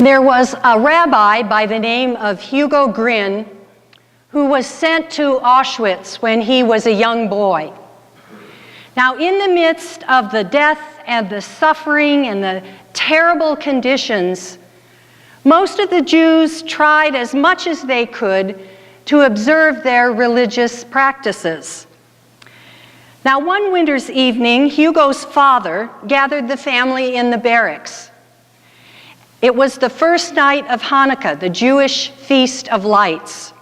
There was a rabbi by the name of Hugo Grin who was sent to Auschwitz when he was a young boy. Now, in the midst of the death and the suffering and the terrible conditions, most of the Jews tried as much as they could to observe their religious practices. Now, one winter's evening, Hugo's father gathered the family in the barracks. It was the first night of Hanukkah, the Jewish Feast of Lights.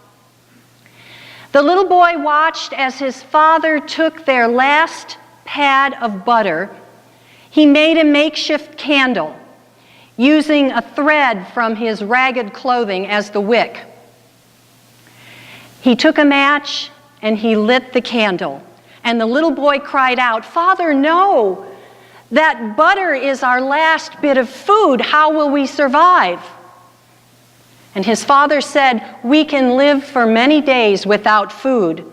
The little boy watched as his father took their last pad of butter. He made a makeshift candle using a thread from his ragged clothing as the wick. He took a match and he lit the candle. And the little boy cried out, "Father, no! That butter is our last bit of food. How will we survive?" And his father said, "We can live for many days without food,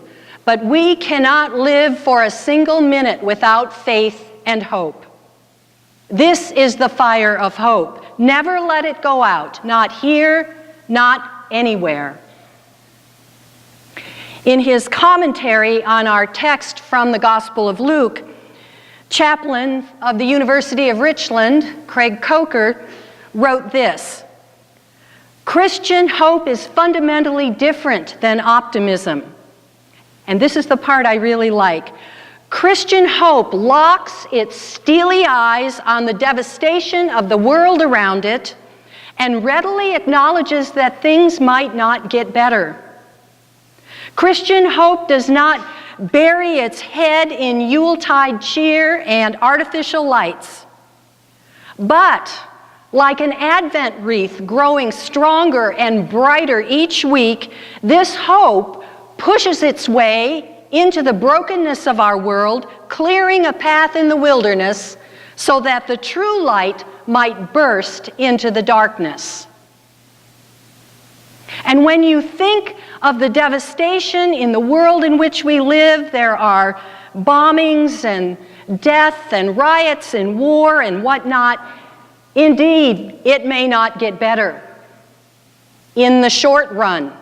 but we cannot live for a single minute without faith and hope. This is the fire of hope. Never let it go out, not here, not anywhere." In his commentary on our text from the Gospel of Luke, chaplain of the University of Richland, Craig Coker, wrote this: "Christian hope is fundamentally different than optimism." And this is the part I really like. Christian hope locks its steely eyes on the devastation of the world around it and readily acknowledges that things might not get better. Christian hope does not bury its head in Yuletide cheer and artificial lights, but like an Advent wreath growing stronger and brighter each week, this hope pushes its way into the brokenness of our world, clearing a path in the wilderness so that the true light might burst into the darkness. And when you think of the devastation in the world in which we live, there are bombings and death and riots and war and whatnot. Indeed, it may not get better in the short run.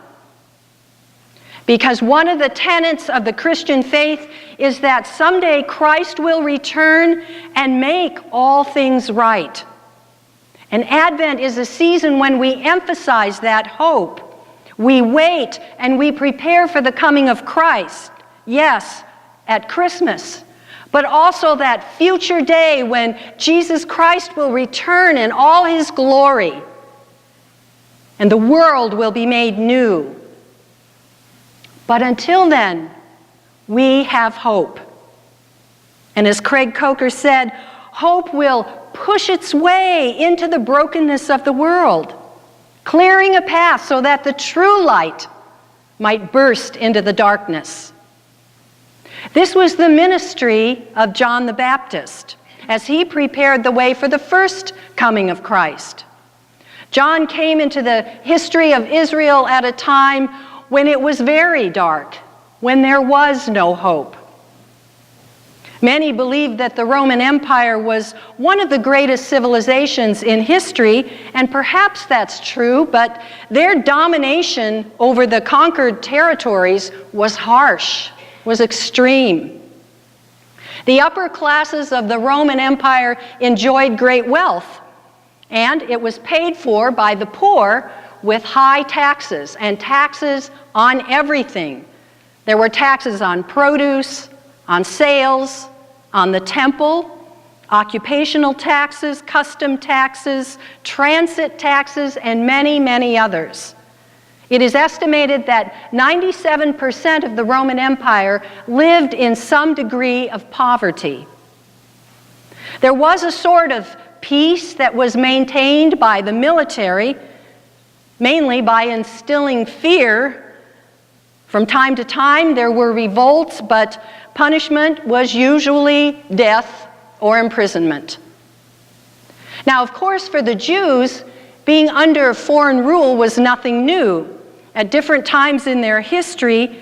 Because one of the tenets of the Christian faith is that someday Christ will return and make all things right. And Advent is a season when we emphasize that hope. We wait and we prepare for the coming of Christ. Yes, at Christmas, but also that future day when Jesus Christ will return in all his glory and the world will be made new. But until then, we have hope. And as Craig Coker said, hope will push its way into the brokenness of the world, clearing a path so that the true light might burst into the darkness. This was the ministry of John the Baptist as he prepared the way for the first coming of Christ. John came into the history of Israel at a time when it was very dark, when there was no hope. Many believed that the Roman Empire was one of the greatest civilizations in history, and perhaps that's true, but their domination over the conquered territories was harsh, was extreme. The upper classes of the Roman Empire enjoyed great wealth, and it was paid for by the poor with high taxes, and taxes on everything. There were taxes on produce, on sales, on the temple, occupational taxes, custom taxes, transit taxes, and many, many others. It is estimated that 97% of the Roman Empire lived in some degree of poverty. There was a sort of peace that was maintained by the military, mainly by instilling fear. From time to time, there were revolts, but punishment was usually death or imprisonment. Now, of course, for the Jews, being under foreign rule was nothing new. At different times in their history,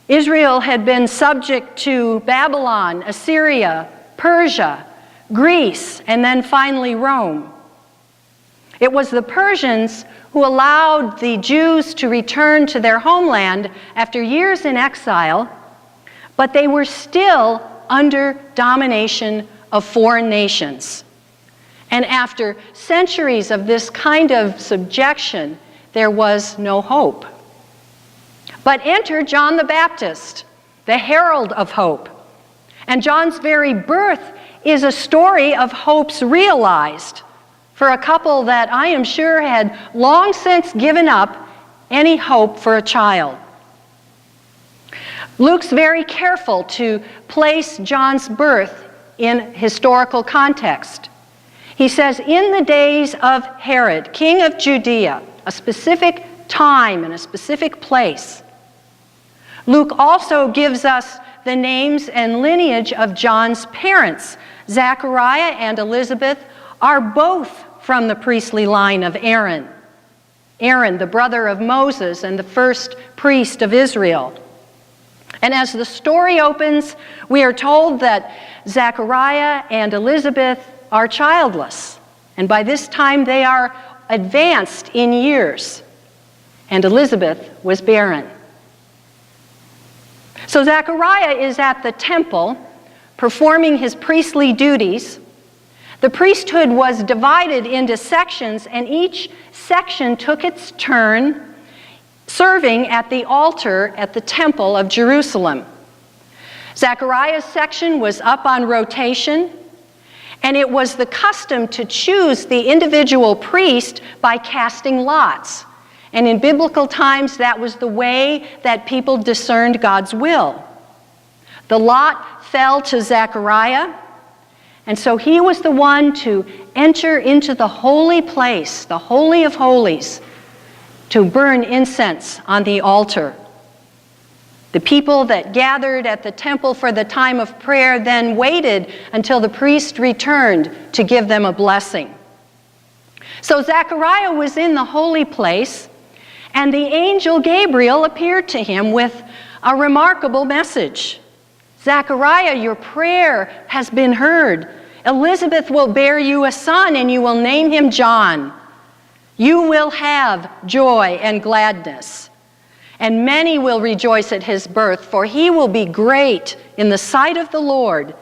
Israel had been subject to Babylon, Assyria, Persia, Greece, and then finally Rome. It was the Persians who allowed the Jews to return to their homeland after years in exile, but they were still under domination of foreign nations. And after centuries of this kind of subjection, there was no hope. But enter John the Baptist, the herald of hope. And John's very birth is a story of hopes realized for a couple that I am sure had long since given up any hope for a child. Luke's very careful to place John's birth in historical context. He says, in the days of Herod, king of Judea, a specific time and a specific place. Luke also gives us the names and lineage of John's parents. Zechariah and Elizabeth are both from the priestly line of Aaron. Aaron, the brother of Moses and the first priest of Israel. And as the story opens, we are told that Zechariah and Elizabeth are childless. And by this time they are advanced in years. And Elizabeth was barren. So Zechariah is at the temple performing his priestly duties. The priesthood was divided into sections, and each section took its turn serving at the altar at the temple of Jerusalem. Zechariah's section was up on rotation, and it was the custom to choose the individual priest by casting lots. And in biblical times, that was the way that people discerned God's will. The lot fell to Zechariah, and so he was the one to enter into the holy place, the Holy of Holies, to burn incense on the altar. The people that gathered at the temple for the time of prayer then waited until the priest returned to give them a blessing. So Zechariah was in the holy place, and the angel Gabriel appeared to him with a remarkable message. Zechariah, your prayer has been heard. Elizabeth will bear you a son, and you will name him John. You will have joy and gladness, and many will rejoice at his birth, for he will be great in the sight of the Lord.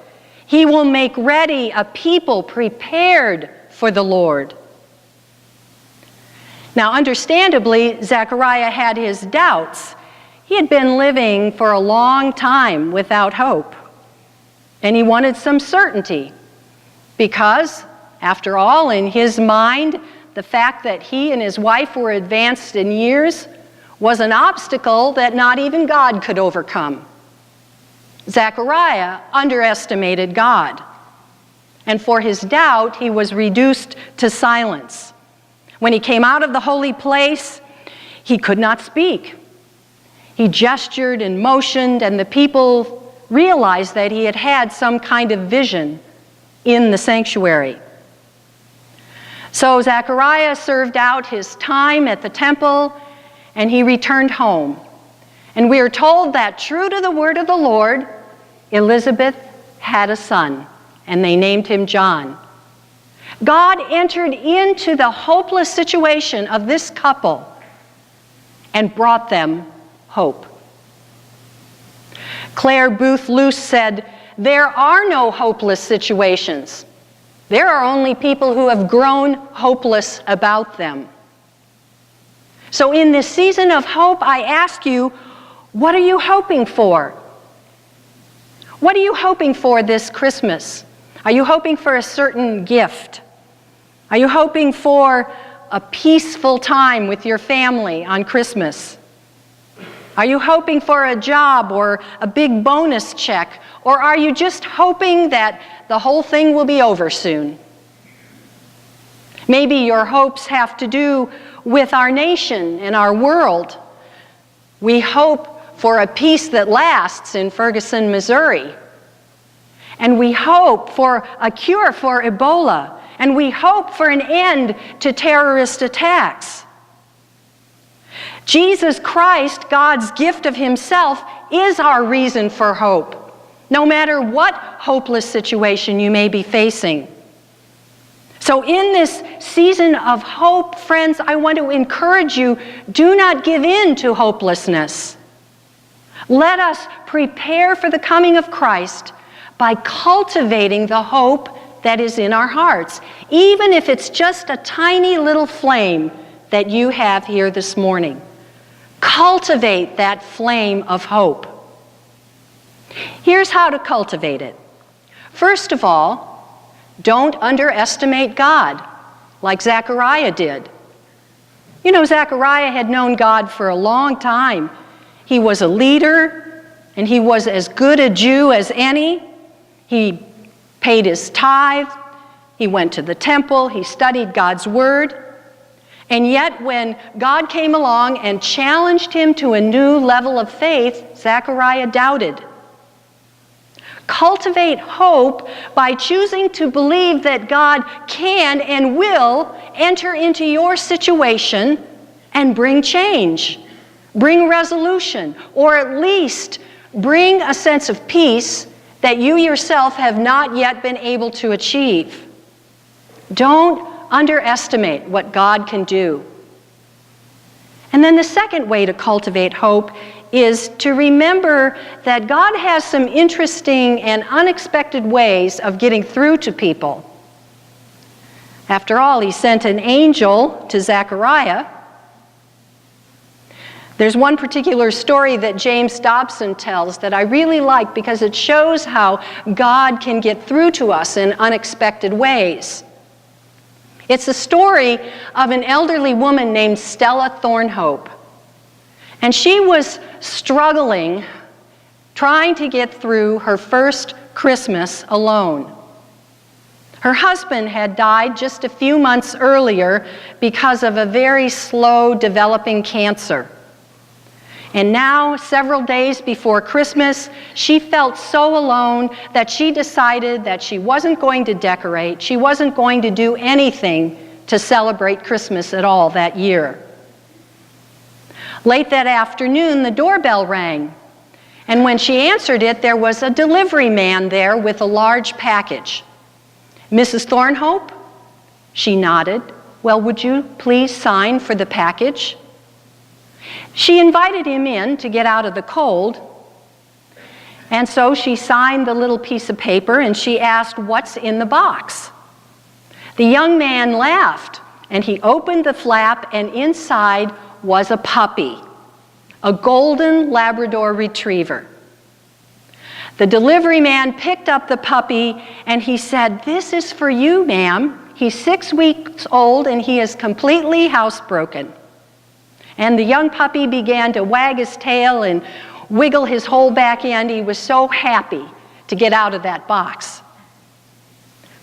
He will make ready a people prepared for the Lord. Now, understandably, Zechariah had his doubts. He had been living for a long time without hope, and he wanted some certainty because, after all, in his mind, the fact that he and his wife were advanced in years was an obstacle that not even God could overcome. Zechariah underestimated God, and for his doubt, he was reduced to silence. When he came out of the holy place, he could not speak. He gestured and motioned, and the people realized that he had had some kind of vision in the sanctuary. So Zechariah served out his time at the temple, and he returned home. And we are told that, true to the word of the Lord, Elizabeth had a son, and they named him John. God entered into the hopeless situation of this couple and brought them hope. Claire Booth Luce said, "There are no hopeless situations. There are only people who have grown hopeless about them." So in this season of hope, I ask you, what are you hoping for? What are you hoping for this Christmas? Are you hoping for a certain gift? Are you hoping for a peaceful time with your family on Christmas? Are you hoping for a job or a big bonus check? Or are you just hoping that the whole thing will be over soon? Maybe your hopes have to do with our nation and our world. We hope for a peace that lasts in Ferguson, Missouri. And we hope for a cure for Ebola. And we hope for an end to terrorist attacks. Jesus Christ, God's gift of himself, is our reason for hope, no matter what hopeless situation you may be facing. So in this season of hope, friends, I want to encourage you, do not give in to hopelessness. Let us prepare for the coming of Christ by cultivating the hope that is in our hearts, even if it's just a tiny little flame that you have here this morning. Cultivate that flame of hope. Here's how to cultivate it. First of all, don't underestimate God, like Zechariah did. You know, Zechariah had known God for a long time. He was a leader, and he was as good a Jew as any. He paid his tithe, he went to the temple, he studied God's word. And yet when God came along and challenged him to a new level of faith, Zechariah doubted. Cultivate hope by choosing to believe that God can and will enter into your situation and bring change, bring resolution, or at least bring a sense of peace that you yourself have not yet been able to achieve. Don't underestimate what God can do. And then the second way to cultivate hope is to remember that God has some interesting and unexpected ways of getting through to people. After all, he sent an angel to Zechariah. There's one particular story that James Dobson tells that I really like because it shows how God can get through to us in unexpected ways. It's the story of an elderly woman named Stella Thornhope. And she was struggling, trying to get through her first Christmas alone. Her husband had died just a few months earlier because of a very slow developing cancer. And now, several days before Christmas, she felt so alone that she decided that she wasn't going to decorate, she wasn't going to do anything to celebrate Christmas at all that year. Late that afternoon, the doorbell rang, and when she answered it, there was a delivery man there with a large package. "Mrs. Thornhope?" She nodded. "Well, would you please sign for the package?" She invited him in to get out of the cold, and so she signed the little piece of paper and she asked, "What's in the box?" The young man laughed, and he opened the flap, and inside was a puppy, a golden Labrador retriever. The delivery man picked up the puppy and he said, "This is for you, ma'am. He's 6 weeks old and he is completely housebroken." And the young puppy began to wag his tail and wiggle his whole back end. He was so happy to get out of that box.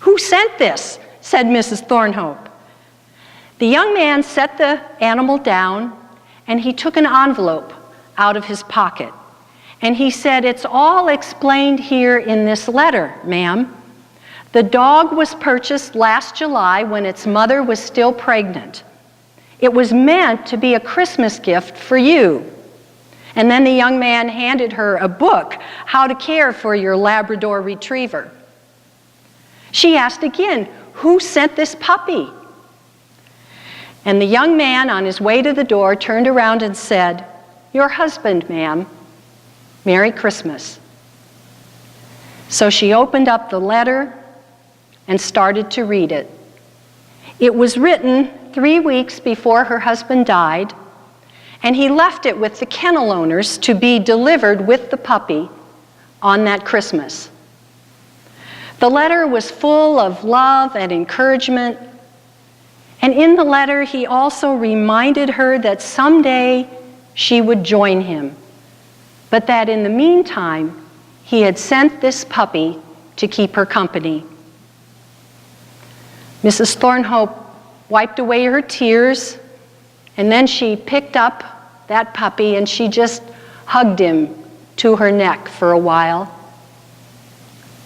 "Who sent this?" said Mrs. Thornhope. The young man set the animal down and he took an envelope out of his pocket. And he said, "It's all explained here in this letter, ma'am. The dog was purchased last July when its mother was still pregnant. It was meant to be a Christmas gift for you." And then the young man handed her a book, "How to Care for Your Labrador Retriever." She asked again, "Who sent this puppy?" And the young man, on his way to the door, turned around and said, "Your husband, ma'am. Merry Christmas." So she opened up the letter and started to read it. It was written 3 weeks before her husband died, and he left it with the kennel owners to be delivered with the puppy on that Christmas. The letter was full of love and encouragement, and in the letter he also reminded her that someday she would join him, but that in the meantime he had sent this puppy to keep her company. Mrs. Thornhope wiped away her tears, and then she picked up that puppy and she just hugged him to her neck for a while.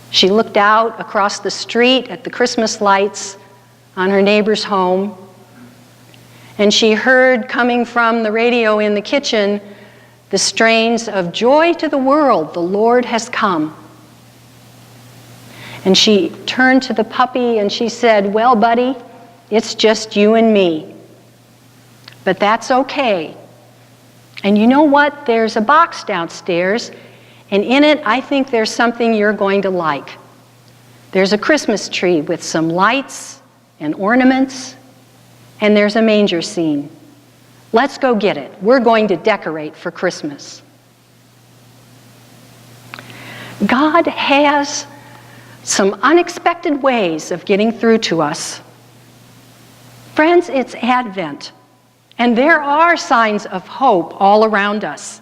She looked out across the street at the Christmas lights on her neighbor's home, and she heard coming from the radio in the kitchen the strains of "Joy to the World, the Lord has come." And she turned to the puppy and she said, "Well, buddy, it's just you and me. But that's okay. And you know what? There's a box downstairs, and in it, I think there's something you're going to like. There's a Christmas tree with some lights and ornaments, and there's a manger scene. Let's go get it. We're going to decorate for Christmas." God has some unexpected ways of getting through to us. Friends, it's Advent, and there are signs of hope all around us.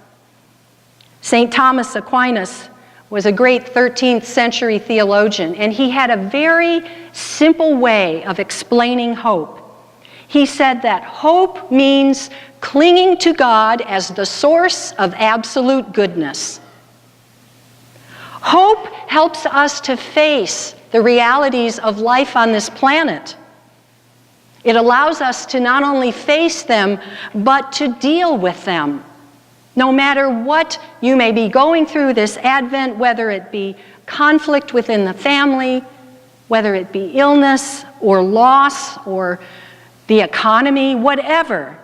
St. Thomas Aquinas was a great 13th century theologian, and he had a very simple way of explaining hope. He said that hope means clinging to God as the source of absolute goodness. Hope helps us to face the realities of life on this planet. It allows us to not only face them, but to deal with them. No matter what you may be going through this Advent, whether it be conflict within the family, whether it be illness or loss or the economy, whatever,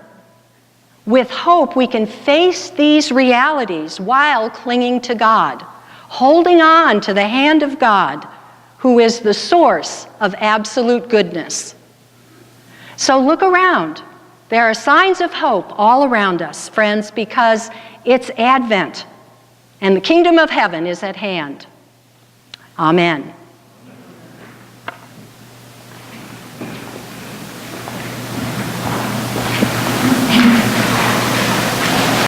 with hope we can face these realities while clinging to God, holding on to the hand of God, who is the source of absolute goodness. So look around. There are signs of hope all around us, friends, because it's Advent, and the kingdom of heaven is at hand. Amen.